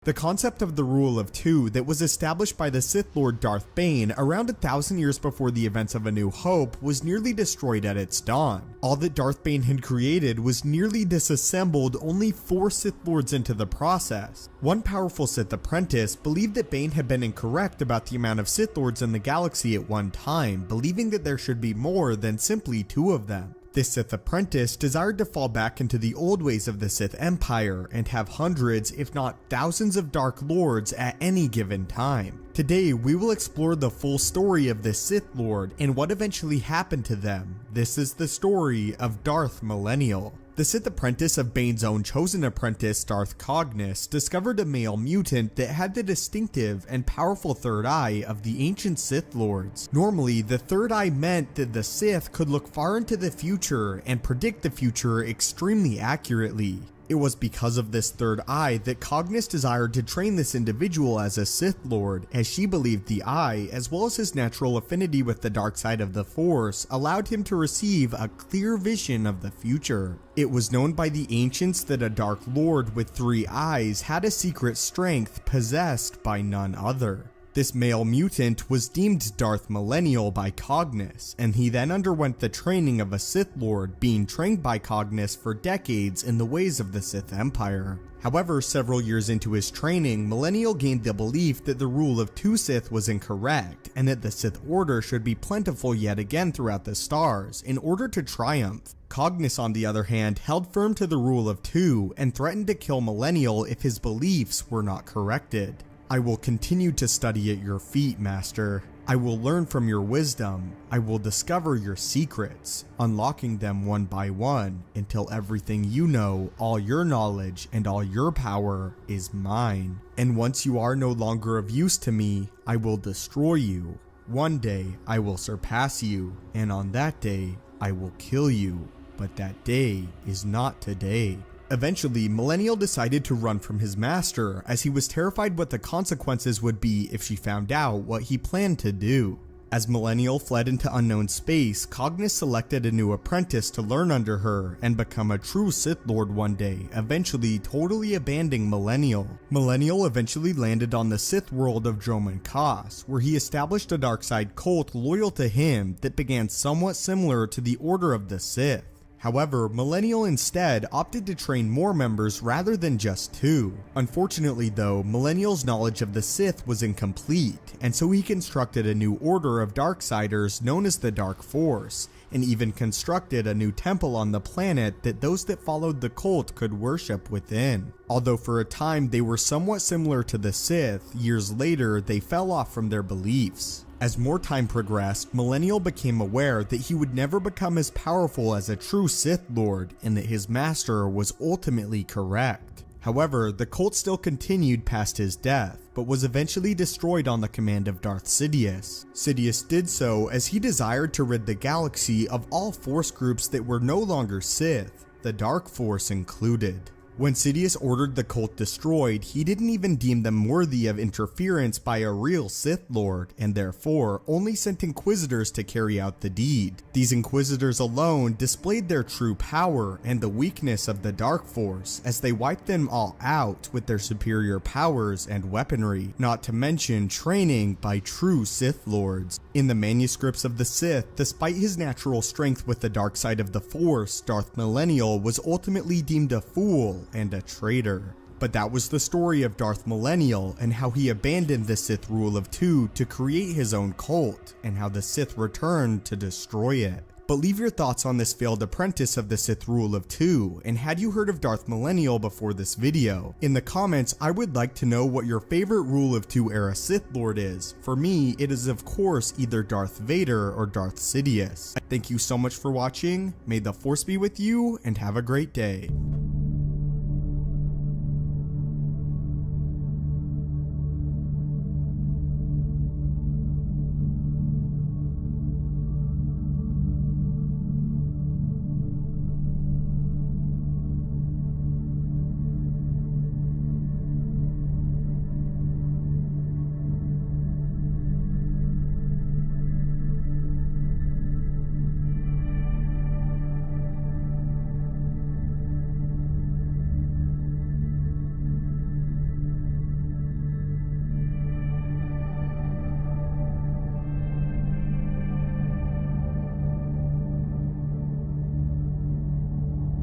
The concept of the Rule of Two that was established by the Sith Lord Darth Bane around 1,000 years before the events of A New Hope was nearly destroyed at its dawn. All that Darth Bane had created was nearly disassembled only 4 Sith Lords into the process. One powerful Sith apprentice believed that Bane had been incorrect about the amount of Sith Lords in the galaxy at one time, believing that there should be more than simply 2 of them. This Sith apprentice desired to fall back into the old ways of the Sith Empire and have hundreds, if not thousands of Dark Lords at any given time. Today, we will explore the full story of this Sith Lord and what eventually happened to them. This is the story of Darth Millennial. The Sith apprentice of Bane's own chosen apprentice, Darth Cognus, discovered a male mutant that had the distinctive and powerful third eye of the ancient Sith Lords. Normally, the third eye meant that the Sith could look far into the future and predict the future extremely accurately. It was because of this third eye that Cognus desired to train this individual as a Sith Lord, as she believed the eye, as well as his natural affinity with the dark side of the Force, allowed him to receive a clear vision of the future. It was known by the ancients that a Dark Lord with 3 eyes had a secret strength possessed by none other. This male mutant was deemed Darth Millennial by Cognus, and he then underwent the training of a Sith Lord, being trained by Cognus for decades in the ways of the Sith Empire. However, several years into his training, Millennial gained the belief that the rule of 2 Sith was incorrect, and that the Sith Order should be plentiful yet again throughout the stars in order to triumph. Cognus, on the other hand, held firm to the rule of 2 and threatened to kill Millennial if his beliefs were not corrected. I will continue to study at your feet, Master. I will learn from your wisdom. I will discover your secrets, unlocking them one by one until everything you know, all your knowledge, and all your power is mine. And once you are no longer of use to me, I will destroy you. One day I will surpass you, and on that day I will kill you. But that day is not today. Eventually, Millennial decided to run from his master, as he was terrified what the consequences would be if she found out what he planned to do. As Millennial fled into unknown space, Cognus selected a new apprentice to learn under her and become a true Sith Lord one day, eventually totally abandoning Millennial. Millennial eventually landed on the Sith world of Dromund Kaas, where he established a dark side cult loyal to him that began somewhat similar to the Order of the Sith. However, Millennial instead opted to train more members rather than just 2. Unfortunately though, Millennial's knowledge of the Sith was incomplete, and so he constructed a new order of Darksiders known as the Dark Force, and even constructed a new temple on the planet that those that followed the cult could worship within. Although for a time they were somewhat similar to the Sith, years later they fell off from their beliefs. As more time progressed, Millennial became aware that he would never become as powerful as a true Sith Lord, and that his master was ultimately correct. However, the cult still continued past his death, but was eventually destroyed on the command of Darth Sidious. Sidious did so as he desired to rid the galaxy of all Force groups that were no longer Sith, the Dark Force included. When Sidious ordered the cult destroyed, he didn't even deem them worthy of interference by a real Sith Lord, and therefore only sent Inquisitors to carry out the deed. These Inquisitors alone displayed their true power and the weakness of the Dark Force, as they wiped them all out with their superior powers and weaponry, not to mention training by true Sith Lords. In the manuscripts of the Sith, despite his natural strength with the dark side of the Force, Darth Millennial was ultimately deemed a fool and a traitor. But that was the story of Darth Millennial, and how he abandoned the Sith rule of 2 to create his own cult, and how the Sith returned to destroy it. But leave your thoughts on this failed apprentice of the Sith rule of 2, and had you heard of Darth Millennial before this video? In the comments, I would like to know what your favorite rule of 2 era Sith Lord is. For me, it is of course either Darth Vader or Darth Sidious. Thank you so much for watching, may the Force be with you, and have a great day.